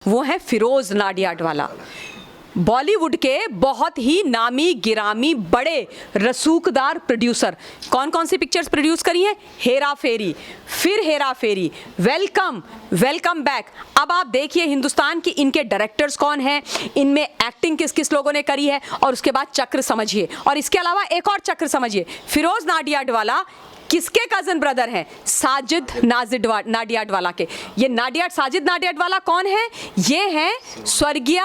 वो है फिरोज नाडियाडवाला, बॉलीवुड के बहुत ही नामी गिरामी बड़े रसूखदार प्रोड्यूसर। कौन कौन सी पिक्चर्स प्रोड्यूस करी हैं? हेरा फेरी, फिर हेरा फेरी, वेलकम, वेलकम बैक। अब आप देखिए हिंदुस्तान की इनके डायरेक्टर्स कौन हैं, इनमें एक्टिंग किस किस लोगों ने करी है, और उसके बाद चक्र समझिए, और इसके अलावा एक और चक्र समझिए। फिरोज नाडियाडवाला किसके कजन ब्रदर हैं? साजिद नाडियाडवाला के। ये साजिद नाडियाडवाला कौन है? ये हैं स्वर्गीय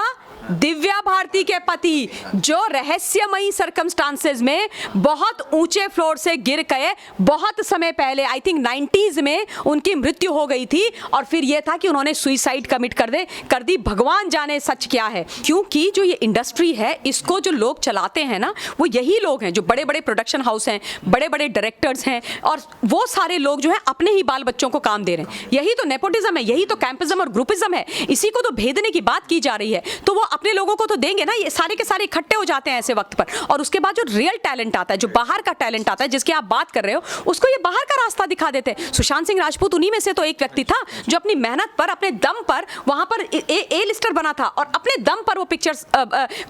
दिव्या भारती के पति, जो रहस्यमयी सर्कमस्टांसेस में बहुत ऊंचे फ्लोर से गिर गए बहुत समय पहले। आई थिंक 90s में उनकी मृत्यु हो गई थी, और फिर यह था कि उन्होंने सुइसाइड कमिट कर दी। भगवान जाने सच क्या है, क्योंकि जो ये इंडस्ट्री है इसको जो लोग चलाते हैं ना, वो यही लोग हैं जो बड़े बड़े प्रोडक्शन हाउस हैं, बड़े बड़े डायरेक्टर्स हैं, और वो सारे लोग जो है अपने ही बाल बच्चों को काम दे रहे हैं। यही तो नेपोटिज्म है, यही तो कैंपिज्म और ग्रुपिज्म है। इसी को तो भेदने की बात की जा रही है। तो वो अपने लोगों को तो देंगे ना, ये सारे के सारे इकट्ठे हो जाते हैं ऐसे वक्त पर, और उसके बाद जो रियल टैलेंट आता है, जो बाहर का टैलेंट आता है, जिसकी आप बात कर रहे हो, उसको ये बाहर का रास्ता दिखा देते हैं। सुशांत सिंह राजपूत उन्हीं में से तो एक व्यक्ति था जो अपनी मेहनत पर, अपने दम पर वहां पर ए लिस्टर बना था, और अपने दम पर वो पिक्चर्स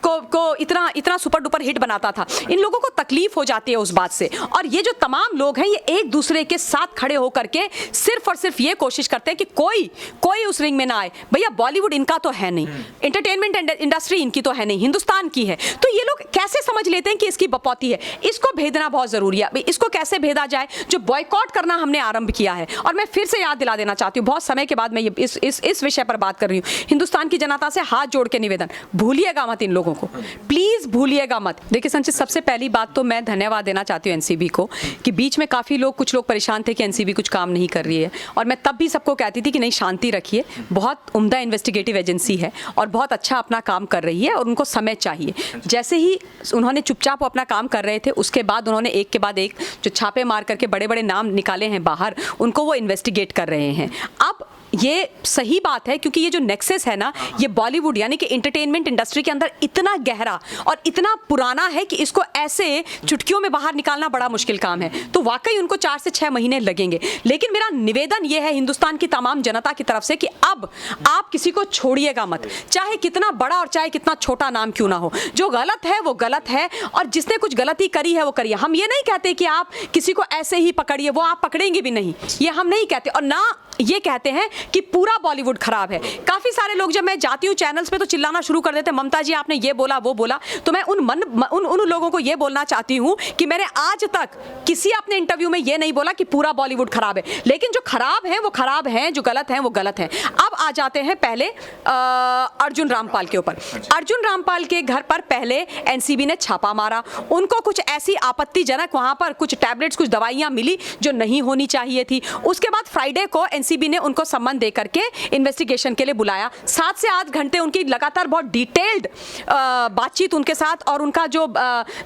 को इतना सुपर डुपर हिट बनाता था। इन लोगों को तकलीफ हो जाती है उस बात से, और ये जो तमाम लोग हैं ये एक दूसरे के साथ खड़े होकर के सिर्फ और सिर्फ ये कोशिश करते हैं कि कोई उस रिंग में ना आए। भैया बॉलीवुड इनका तो है नहीं, एंटरटेनमेंट इंडस्ट्री इनकी तो है नहीं, हिंदुस्तान की है। तो ये लोग कैसे समझ लेते हैं कि इसकी बपौती है? इसको भेदना बहुत जरूरी है। इसको कैसे भेदा जाए? जो बॉयकॉट करना हमने आरंभ किया है, और मैं फिर से याद दिला देना चाहती हूँ, बहुत समय के बाद मैं इस विषय पर बात कर रही हूँ। हिंदुस्तान की जनता से हाथ जोड़ के निवेदन, भूलिएगा मत इन लोगों को, प्लीज भूलिएगा मत। देखिए संचित, सबसे पहली बात तो मैं धन्यवाद देना चाहती हूँ एनसीबी को, कि बीच में काफी लोग, कुछ लोग परेशान थे कि एनसीबी कुछ काम नहीं कर रही है, और मैं तब भी सबको कहती थी कि नहीं, शांति रखिए, बहुत उम्दा इन्वेस्टिगेटिव एजेंसी है और बहुत अच्छा अपना काम कर रही है, और उनको समय चाहिए। जैसे ही उन्होंने चुपचाप अपना काम कर रहे थे, उसके बाद उन्होंने एक के बाद एक जो छापे मार करके बड़े बड़े नाम निकाले हैं बाहर, उनको वो इन्वेस्टिगेट कर रहे हैं। अब ये सही बात है, क्योंकि ये जो नेक्सस है ना, ये बॉलीवुड यानी कि एंटरटेनमेंट इंडस्ट्री के अंदर इतना गहरा और इतना पुराना है कि इसको ऐसे चुटकियों में बाहर निकालना बड़ा मुश्किल काम है। तो वाकई उनको 4 से 6 महीने लगेंगे। लेकिन मेरा निवेदन ये है हिंदुस्तान की तमाम जनता की तरफ से कि अब आप किसी को छोड़िएगा मत, चाहे कितना बड़ा और चाहे कितना छोटा नाम क्यों ना हो। जो गलत है वो गलत है, और जिसने कुछ गलती करी है वो करिए। हम ये नहीं कहते कि आप किसी को ऐसे ही पकड़िए, वो आप पकड़ेंगे भी नहीं, ये हम नहीं कहते, और ना ये कहते हैं कि पूरा बॉलीवुड खराब है। काफी सारे लोग, जब मैं जाती हूँ चैनल्स पे, तो चिल्लाना शुरू कर देते हैं, ममता जी आपने ये बोला वो बोला। तो मैं उन लोगों को ये बोलना चाहती हूँ कि मैंने आज तक किसी अपने इंटरव्यू में ये नहीं बोला कि पूरा बॉलीवुड खराब है, लेकिन जो खराब है वो खराब है, जो गलत है वो गलत है। अब आ जाते हैं पहले अर्जुन रामपाल के ऊपर। अर्जुन रामपाल के घर पर पहले एनसीबी ने छापा मारा। उनको कुछ ऐसी आपत्तिजनक वहां पर कुछ टैबलेट्स, कुछ दवाइयां मिली जो नहीं होनी चाहिए थी। उसके बाद फ्राइडे को एनसीबी ने उनको सम्मन दे करके इन्वेस्टिगेशन के लिए बुलाया। 7 से 8 घंटे उनकी लगातार बहुत डिटेल्ड बातचीत उनके साथ, और उनका जो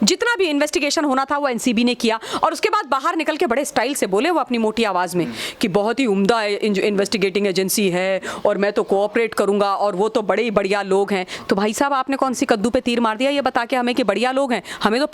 जितना भी इन्वेस्टिगेशन होना था वो एनसीबी ने किया। और उसके बाद बाहर निकल के बड़े स्टाइल से बोले वो अपनी मोटी आवाज में कि बहुत ही उम्दा इन्वेस्टिगेटिंग एजेंसी है, और मैं तो कोऑपरेट करूंगा, और वो तो बड़े ही बढ़िया लोग हैं। तो भाई साहब, आपने कौन सी कद्दू पे तीर मार दिया ये बता के हमें कि बढ़िया लोग हैं? हमें तो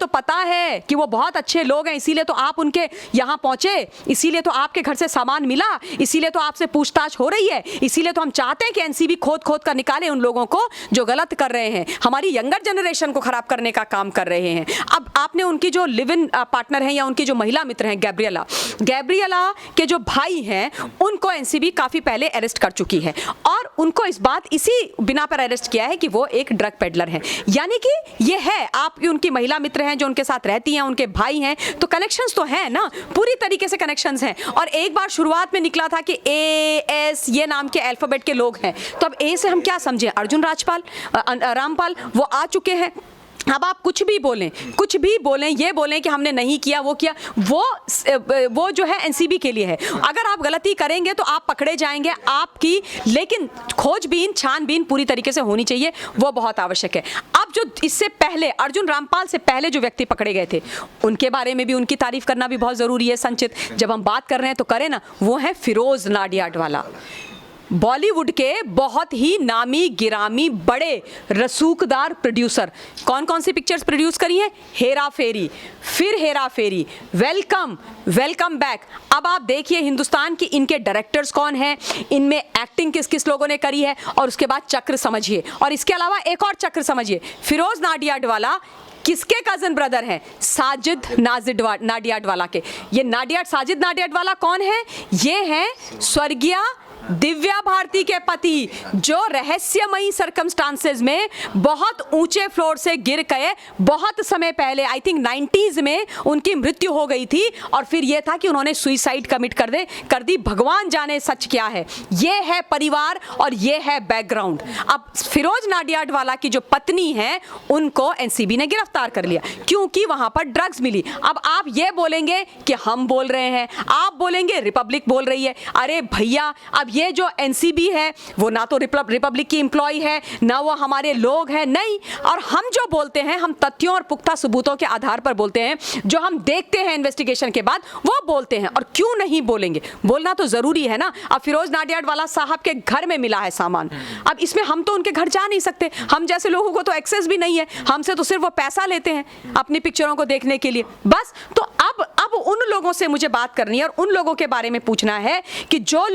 पता है कि वो बहुत अच्छे लोग हैं, इसीलिए तो आप उनके यहाँ पहुंचे, इसीलिए तो आपके घर से सामान मिला, इसीलिए तो आपसे पूछताछ हो रही है, इसीलिए तो हम चाहते हैं कि एनसीबी खोद कर निकाले उन लोगों को जो गलत कर रहे हैं, हमारी यंगर जनरेशन को खराब करने का काम कर रहे हैं। अब आपने उनकी जो लिव इन पार्टनर हैं या उनकी जो महिला मित्र हैं गैब्रिएला के जो भाई हैं, उनको एनसीबी काफी पहले अरेस्ट कर चुकी है, और उनको इसी बिना पर अरेस्ट किया है कि वो एक ड्रग पेडलर है। यानी कि ये है, आप उनकी महिला मित्र हैं जो उनके साथ रहती हैं, उनके भाई हैं, तो कनेक्शंस तो हैं ना, पूरी तरीके से कनेक्शंस हैं। और एक बार शुरुआत में निकला था कि AS ये नाम के अल्फाबेट के लोग हैं, तो अब A से हम क्या समझें? अर्जुन रामपाल वो आ चुके हैं। अब आप कुछ भी बोलें, ये बोलें कि हमने नहीं किया, वो किया, वो जो है एनसीबी के लिए है। अगर आप गलती करेंगे तो आप पकड़े जाएंगे आपकी, लेकिन खोजबीन, छानबीन पूरी तरीके से होनी चाहिए, वो बहुत आवश्यक है। अब जो इससे पहले, अर्जुन रामपाल से पहले जो व्यक्ति पकड़े गए थे, उनके बारे में भी, उनकी तारीफ करना भी बहुत जरूरी है संचित। जब हम बात कर रहे हैं तो करें ना, वो है फिरोज नाडियाडवाला। बॉलीवुड के बहुत ही नामी गिरामी बड़े रसूखदार प्रोड्यूसर। कौन कौन सी पिक्चर्स प्रोड्यूस करी हैं? हेरा फेरी, फिर हेरा फेरी, वेलकम, वेलकम बैक। अब आप देखिए हिंदुस्तान की इनके डायरेक्टर्स कौन हैं, इनमें एक्टिंग किस किस लोगों ने करी है, और उसके बाद चक्र समझिए, और इसके अलावा एक और चक्र समझिए, फिरोज नाडियाडवाला किसके कजन ब्रदर हैं? साजिद नाडियाडवाला के। ये साजिद नाडियाडवाला कौन है? ये हैं स्वर्गीय दिव्या भारती के पति, जो रहस्यमयी सर्कमस्टांसेस में बहुत ऊंचे फ्लोर से गिर गए बहुत समय पहले। आई थिंक 90s में उनकी मृत्यु हो गई थी, और फिर यह था कि उन्होंने सुइसाइड कमिट कर दी। भगवान जाने सच क्या है। ये है परिवार और ये है बैकग्राउंड। अब फिरोज नाडियाडवाला की जो पत्नी है उनको एनसीबी ने गिरफ्तार कर लिया क्योंकि वहां पर ड्रग्स मिली। अब आप ये बोलेंगे कि हम बोल रहे हैं, आप बोलेंगे रिपब्लिक बोल रही है। अरे भैया, अब ये जो एनसीबी है वो ना तो रिपब्लिक की एम्प्लॉय है, ना वो हमारे लोग हैं, नहीं। और हम जो बोलते हैं, हम तथ्यों और पुख्ता सबूतों के आधार पर बोलते हैं, जो हम देखते हैं इन्वेस्टिगेशन के बाद वो बोलते हैं। और क्यों नहीं बोलेंगे? बोलना तो जरूरी है ना। अब फिरोज नाडियाडवाला साहब के घर में मिला है सामान, अब इसमें हम तो उनके घर जा नहीं सकते, हम जैसे लोगों को तो एक्सेस भी नहीं है, हमसे तो सिर्फ वो पैसा लेते हैं अपनी पिक्चरों को देखने के लिए, बस। तो अब उन लोगों से मुझे बात करनी है और उन लोगों के बारे में पूछना है कि जो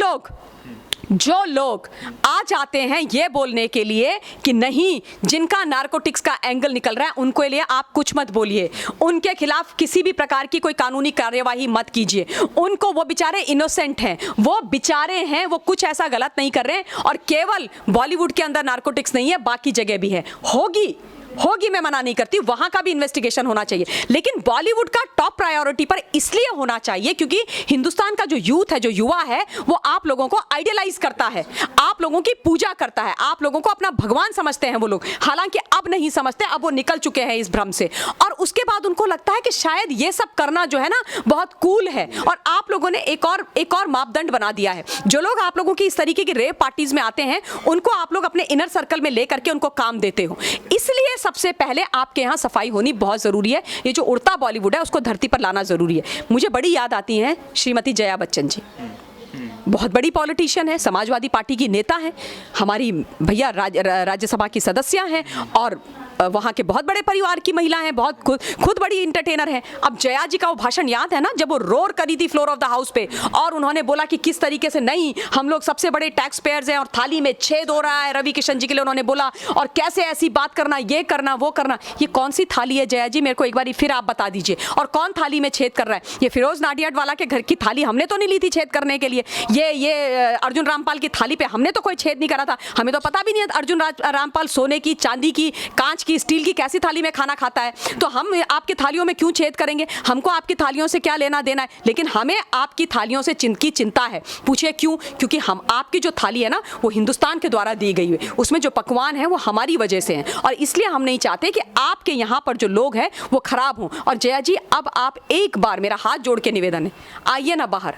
लोग आ जाते हैं ये बोलने के लिए कि नहीं, जिनका नारकोटिक्स का एंगल निकल रहा है उनको लिए आप कुछ मत बोलिए, उनके खिलाफ किसी भी प्रकार की कोई कानूनी कार्यवाही मत कीजिए, उनको, वो बेचारे इनोसेंट हैं, वो बेचारे हैं, वो कुछ ऐसा गलत नहीं कर रहे हैं। और केवल बॉलीवुड के अंदर नारकोटिक्स नहीं है, बाकी जगह भी है, होगी, मैं मना नहीं करती, वहां का भी इन्वेस्टिगेशन होना चाहिए, लेकिन बॉलीवुड का टॉप प्रायोरिटी पर इसलिए होना चाहिए क्योंकि हिंदुस्तान का जो यूथ है, जो युवा है, वो आप लोगों को आइडियलाइज करता है, आप लोगों की पूजा करता है, आप लोगों को अपना भगवान समझते हैं वो लोग। हालांकि अब नहीं समझते, अब वो निकल चुके हैं इस भ्रम से, और उसके बाद उनको लगता है कि शायद ये सब करना जो है ना बहुत कूल है। और आप लोगों ने एक और मापदंड बना दिया है। जो लोग आप लोगों की इस तरीके की रेव पार्टीज में आते हैं, उनको आप लोग अपने इनर सर्कल में लेकर के उनको काम देते हो। इसलिए सबसे पहले आपके यहाँ सफाई होनी बहुत जरूरी है। ये जो उड़ता बॉलीवुड है उसको धरती पर लाना जरूरी है। मुझे बड़ी याद आती है श्रीमती जया बच्चन जी, बहुत बड़ी पॉलिटिशियन है, समाजवादी पार्टी की नेता है, हमारी भैया राज्यसभा की सदस्य हैं, और वहाँ के बहुत बड़े परिवार की महिला हैं, बहुत खुद बड़ी इंटरटेनर है। अब जया जी का वो भाषण याद है ना, जब वो रोर करी थी फ्लोर ऑफ द हाउस पे, और उन्होंने बोला कि किस तरीके से नहीं, हम लोग सबसे बड़े टैक्स पेयर्स हैं और थाली में छेद हो रहा है, रवि किशन जी के लिए उन्होंने बोला, और कैसे ऐसी बात करना, ये करना वो करना। ये कौन सी थाली है जया जी, मेरे को एक बार फिर आप बता दीजिए, और कौन थाली में छेद कर रहा है? ये फिरोज नाडियाडवाला के घर की थाली हमने तो नहीं ली थी छेद करने के लिए, ये अर्जुन रामपाल की थाली पे हमने तो कोई छेद नहीं करा था। हमें तो पता भी नहीं है अर्जुन रामपाल सोने की, चांदी की, कांच की, स्टील की कैसी थाली में खाना खाता है, तो हम आपकी थालियों में क्यों छेद करेंगे? हमको आपकी थालियों से क्या लेना देना है? लेकिन हमें आपकी थालियों से की चिंता है। पूछिए क्यों? क्योंकि हम, आपकी जो थाली है ना वो हिंदुस्तान के द्वारा दी गई है, उसमें जो पकवान है वो हमारी वजह से हैं, और इसलिए हम नहीं चाहते कि आपके यहाँ पर जो लोग हैं वो खराब हों। और जया जी, अब आप एक बार, मेरा हाथ जोड़ के निवेदन है, आइए ना बाहर,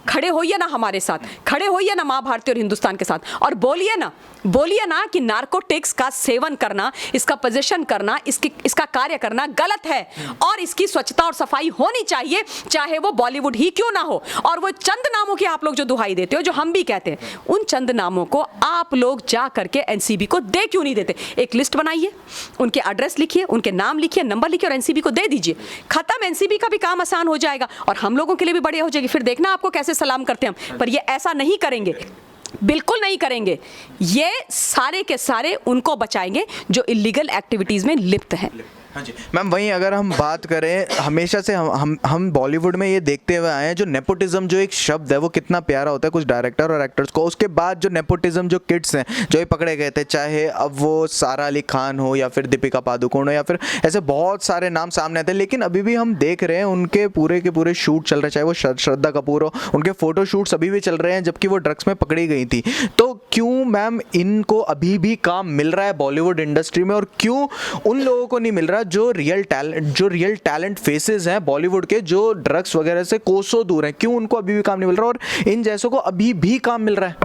खड़े होइए ना हमारे साथ, खड़े होइए ना माँ भारती और हिंदुस्तान के साथ, और बोलिए ना कि नार्कोटिक्स का सेवन करना, इसका पोजीशन करना, इसका कार्य करना गलत है, और इसकी स्वच्छता और सफाई होनी चाहिए, चाहे वो बॉलीवुड ही क्यों ना हो। और वो चंद नामों की आप लोग जो दुहाई देते हो, जो हम भी कहते हैं, उन चंद नामों को आप लोग जा करके एनसीबी को दे क्यों नहीं देते? एक लिस्ट बनाइए, उनके एड्रेस लिखिए, उनके नाम लिखिए, नंबर लिखिए, और एनसीबी को दे दीजिए। खत्म, एनसीबी का भी काम आसान हो जाएगा और हम लोगों के लिए भी बढ़िया हो जाएगी। फिर देखना आपको कैसे सलाम करते हैं हम। पर ये ऐसा नहीं करेंगे, बिल्कुल नहीं करेंगे। ये सारे के सारे उनको बचाएंगे जो इलीगल एक्टिविटीज में लिप्त हैं। हाँ जी मैम, वहीं अगर हम बात करें, हमेशा से हम बॉलीवुड में ये देखते हुए आए हैं, जो नेपोटिज्म जो एक शब्द है वो कितना प्यारा होता है कुछ डायरेक्टर और एक्टर्स को। उसके बाद जो नेपोटिज्म जो किड्स हैं जो ये पकड़े गए थे, चाहे अब वो सारा अली खान हो या फिर दीपिका पादुकोण हो या फिर ऐसे बहुत सारे नाम सामने आते हैं, लेकिन अभी भी हम देख रहे हैं उनके पूरे के पूरे शूट चल रहे हैं, चाहे वो श्रद्धा कपूर हो, उनके फोटो शूट्स अभी भी चल रहे हैं, जबकि वो ड्रग्स में पकड़ी गई थी। तो क्यों मैम इनको अभी भी काम मिल रहा है बॉलीवुड इंडस्ट्री में, और क्यों उन लोगों को नहीं मिल रहा जो रियल टैलेंट फेसेस हैं बॉलीवुड के, जो ड्रग्स वगैरह से कोसों दूर हैं, क्यों उनको अभी भी काम नहीं मिल रहा और इन जैसों को अभी भी काम मिल रहा है?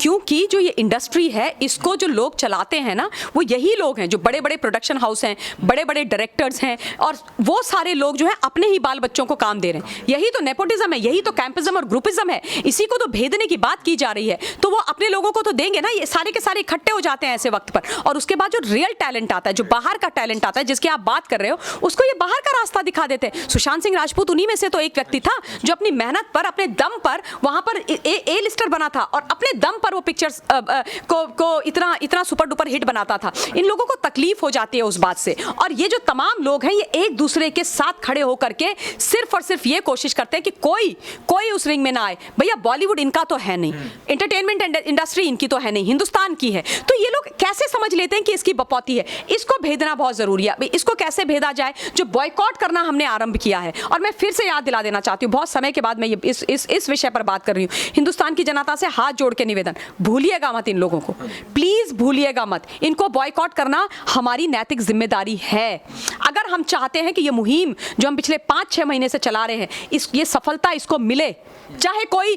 क्योंकि जो ये इंडस्ट्री है इसको जो लोग चलाते हैं ना वो यही लोग हैं जो बड़े बड़े प्रोडक्शन हाउस हैं, बड़े बड़े डायरेक्टर्स हैं, और वो सारे लोग जो है अपने ही बाल बच्चों को काम दे रहे हैं। यही तो नेपोटिज्म है, यही तो कैंपिज्म और ग्रुपिज्म है, इसी को तो भेदने की बात की जा रही है। तो वो अपने लोगों को तो देंगे ना, ये सारे के सारे इकट्ठे हो जाते हैं ऐसे वक्त पर, और उसके बाद जो रियल टैलेंट आता है, जो बाहर का टैलेंट आता है जिसकी आप बात कर रहे हो, उसको ये बाहर का रास्ता दिखा देते हैं। सुशांत सिंह राजपूत उन्हीं में से तो एक व्यक्ति था जो अपनी मेहनत पर, अपने दम पर वहां पर ए लिस्टर बना था और अपने दम पर वो पिक्चर्स को इतना सुपर डुपर हिट बनाता था। इन लोगों को तकलीफ हो जाती है उस बात से, और ये जो तमाम लोग हैं ये एक दूसरे के साथ खड़े होकर के सिर्फ और सिर्फ ये कोशिश करते हैं कि कोई उस रिंग में ना आए। भैया बॉलीवुड इनका तो है नहीं, एंटरटेनमेंट इंडस्ट्री इनकी तो है नहीं, हिंदुस्तान की है। तो ये लोग कैसे समझ लेते हैं कि इसकी बपौती है? इसको भेदना बहुत जरूरी है। इसको कैसे भेदा जाए? जो बॉयकॉट करना हमने आरंभ किया है, और मैं फिर से याद दिला देना चाहती हूँ, बहुत समय के बाद मैं इस विषय पर बात कर रही हूँ। हिंदुस्तान की जनता से हाथ जोड़ के निवेदन, भूलिएगा मत इन लोगों को, प्लीज भूलिएगा मत। इनको बॉयकॉट करना हमारी नैतिक जिम्मेदारी है। अगर हम चाहते हैं कि ये मुहिम जो हम पिछले 5-6 महीने से चला रहे हैं, ये सफलता इसको मिले, चाहे कोई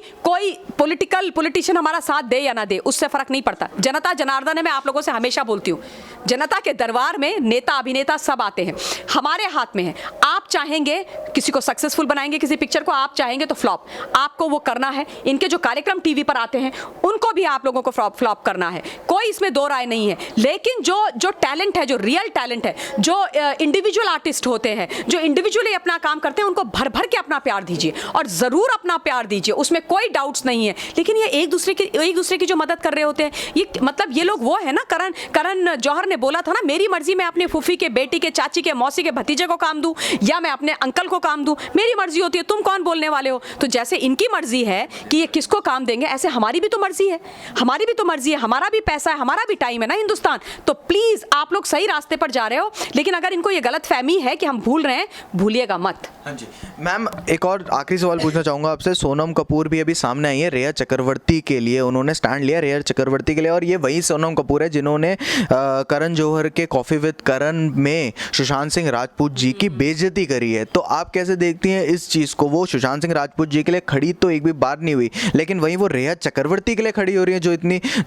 पॉलिटिशियन हमारा साथ दे या ना दे, उससे फर्क नहीं पड़ता। जनता जनार्दन है, मैं आप लोगों से हमेशा बोलती हूँ, जनता के दरबार में नेता अभिनेता सब आते हैं, हमारे हाथ में है। आप चाहेंगे किसी को सक्सेसफुल बनाएंगे, किसी पिक्चर को, आप चाहेंगे तो फ्लॉप, आपको वो करना है। इनके जो कार्यक्रम टीवी पर आते हैं उनको भी आप लोगों को फ्लॉप करना है, कोई इसमें दो राय नहीं है। लेकिन जो टैलेंट है, जो रियल टैलेंट है, जो इंडिविजुअल आर्टिस्ट होते हैं, जो इंडिविजुअली अपना काम करते हैं, उनको भर भर के अपना प्यार दीजिए, और जरूर अपना प्यार दीजिए, उसमें कोई डाउट्स नहीं है। लेकिन ये एक दूसरे की जो मदद कर रहे होते हैं, ये मतलब ये लोग वो है ना, करण जौहर ने बोला था ना, मेरी मर्जी मैं अपने फूफी के बेटी के, चाची के, मौसी के भतीजे को काम दूं या मैं अपने अंकल को काम दूं, मेरी मर्जी होती है, तुम कौन बोलने वाले हो? तो जैसे इनकी मर्जी है कि ये किसको काम देंगे, ऐसे हमारी भी तो मर्जी है, हमारा भी पैसा है, हमारा भी टाइम है ना हिंदुस्तान। तो प्लीज आप लोग सही रास्ते पर जा रहे हो, लेकिन अगर इनको ये गलत फहमी है कि हम भूल रहे हैं, भूलिएगा मत। हाँ जी मैम, एक और आखिरी सवाल पूछना चाहूँगा आपसे। सोनम कपूर भी अभी सामने आई है रेया चक्रवर्ती के लिए, उन्होंने स्टैंड लिया रेया चक्रवर्ती के लिए, और ये वही सोनम कपूर है जिन्होंने करण जौहर के कॉफ़ी विद करण में सुशांत सिंह राजपूत जी की बेइज्जती करी है। तो आप कैसे देखती हैं इस चीज़ को? वो सुशांत सिंह राजपूत जी के लिए खड़ी तो एक भी बार नहीं हुई, लेकिन वहीं वो रेया चक्रवर्ती के लिए खड़ी हो रही है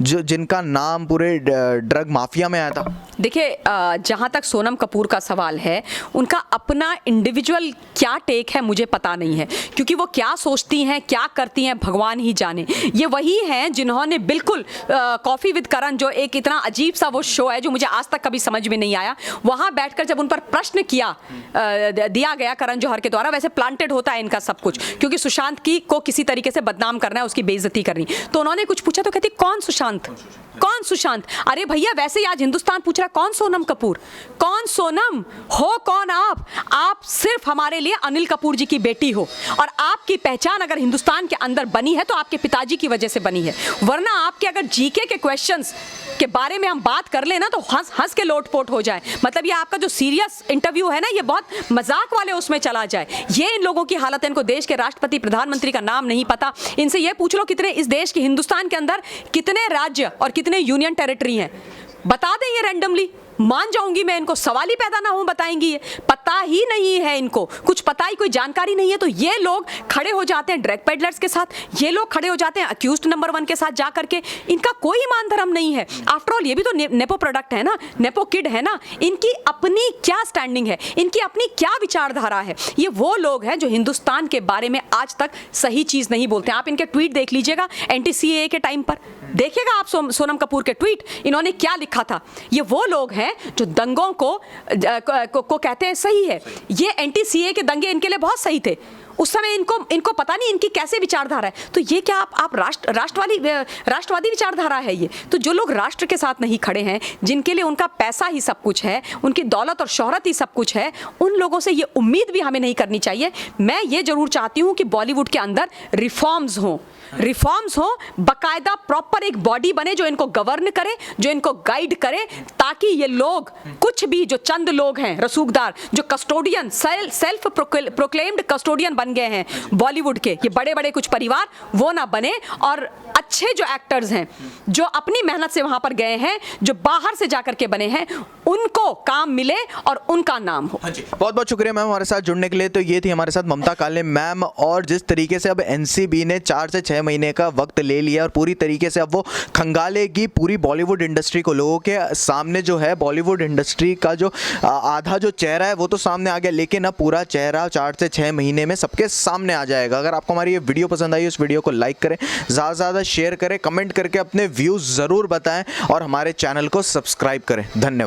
जो जिनका नाम पूरे ड्रग माफिया में आया था। देखिए, जहाँ तक सोनम कपूर का सवाल है, उनका अपना इंडिविजुअल क्या टेक है मुझे पता नहीं है, क्योंकि वो क्या सोचती हैं, क्या करती हैं, भगवान ही जाने। ये वही हैं जिन्होंने बिल्कुल कॉफ़ी विद करण, जो एक इतना अजीब सा वो शो है जो मुझे आज तक कभी समझ में नहीं आया, वहाँ बैठकर जब उन पर प्रश्न दिया गया करण जौहर के द्वारा, वैसे प्लांटेड होता है इनका सब कुछ, क्योंकि सुशांत को किसी तरीके से बदनाम करना है, उसकी बेइज्जती करनी। तो उन्होंने कुछ पूछा तो कहती कौन सुशांत? अरे भैया, वैसे ही आज हिंदुस्तान पूछ रहा कौन सोनम कपूर, कौन सोनम हो, कौन आप सिर्फ हमारे लिए अनिल कपूर जी की बेटी हो, और आपकी पहचान अगर हिंदुस्तान के अंदर बनी है तो आपके पिताजी की वजह से बनी है, वरना आपके अगर जीके के क्वेश्चंस के बारे में हम बात कर लेना तो हंस के लोटपोट हो जाए। मतलब ये आपका जो सीरियस इंटरव्यू है ना, ये बहुत मजाक वाले उसमें चला जाए। ये इन लोगों की हालत है, इनको देश के राष्ट्रपति प्रधानमंत्री का नाम नहीं पता। इनसे ये पूछ लो कितने इस देश के, हिंदुस्तान के अंदर कितने राज्य और कितने यूनियन टेरिटरी हैं, बता दें ये रैंडमली, मान जाऊंगी मैं, इनको सवाल ही पैदा ना हो, बताएंगी। ये पता ही नहीं है, इनको कुछ पता ही, कोई जानकारी नहीं है। तो ये लोग खड़े हो जाते हैं ड्रग पेडलर्स के साथ, ये लोग खड़े हो जाते हैं अक्यूज्ड नंबर 1 के साथ जा करके। इनका कोई ईमान धर्म नहीं है। आफ्टर ऑल ये भी तो नेपो प्रोडक्ट है ना, नेपो किड है ना। इनकी अपनी क्या स्टैंडिंग है, इनकी अपनी क्या विचारधारा है? ये वो लोग हैं जो हिंदुस्तान के बारे में आज तक सही चीज नहीं बोलते। आप इनके ट्वीट देख लीजिएगा, NTCAA के टाइम पर देखिएगा आप सोनम कपूर के ट्वीट, इन्होंने क्या लिखा था। ये वो लोग हैं जो दंगों को कहते हैं सही है। ये NTCAA के दंगे इनके लिए बहुत सही थे उस समय। इनको पता नहीं इनकी कैसे विचारधारा है। तो ये क्या आप राष्ट्रवादी विचारधारा है ये? तो जो लोग राष्ट्र के साथ नहीं खड़े हैं, जिनके लिए उनका पैसा ही सब कुछ है, उनकी दौलत और शोहरत ही सब कुछ है, उन लोगों से ये उम्मीद भी हमें नहीं करनी चाहिए। मैं ये जरूर चाहती हूँ कि बॉलीवुड के अंदर रिफॉर्म्स हो, बकायदा प्रॉपर एक बॉडी बने जो इनको गवर्न करे, जो इनको गाइड करे, ताकि ये लोग कुछ भी, जो चंद लोग हैं रसूखदार, जो कस्टोडियन, सेल्फ प्रोक्लेम्ड कस्टोडियन बन गए हैं बॉलीवुड के, ये बड़े बड़े कुछ परिवार, वो ना बने। और अच्छे जो एक्टर्स हैं, जो अपनी मेहनत से वहां पर गए हैं, जो बाहर से जाकर के बने हैं, उनको काम मिले और उनका नाम हो। हाँ जी, बहुत बहुत शुक्रिया मैम हमारे साथ जुड़ने के लिए। तो ये थी हमारे साथ ममता काले मैम, और जिस तरीके से अब NCB ने 4 से 6 6 महीने का वक्त ले लिया और पूरी तरीके से अब वो खंगालेगी पूरी बॉलीवुड इंडस्ट्री को। लोगों के सामने जो है बॉलीवुड इंडस्ट्री का जो आधा जो चेहरा है वो तो सामने आ गया, लेकिन अब पूरा चेहरा 4 से 6 महीने में सबके सामने आ जाएगा। अगर आपको हमारी ये वीडियो पसंद आई, उस वीडियो को लाइक करें, ज़्यादा से ज़्यादा शेयर करें, कमेंट करके अपने व्यूज़ ज़रूर बताएं और हमारे चैनल को सब्सक्राइब करें। धन्यवाद।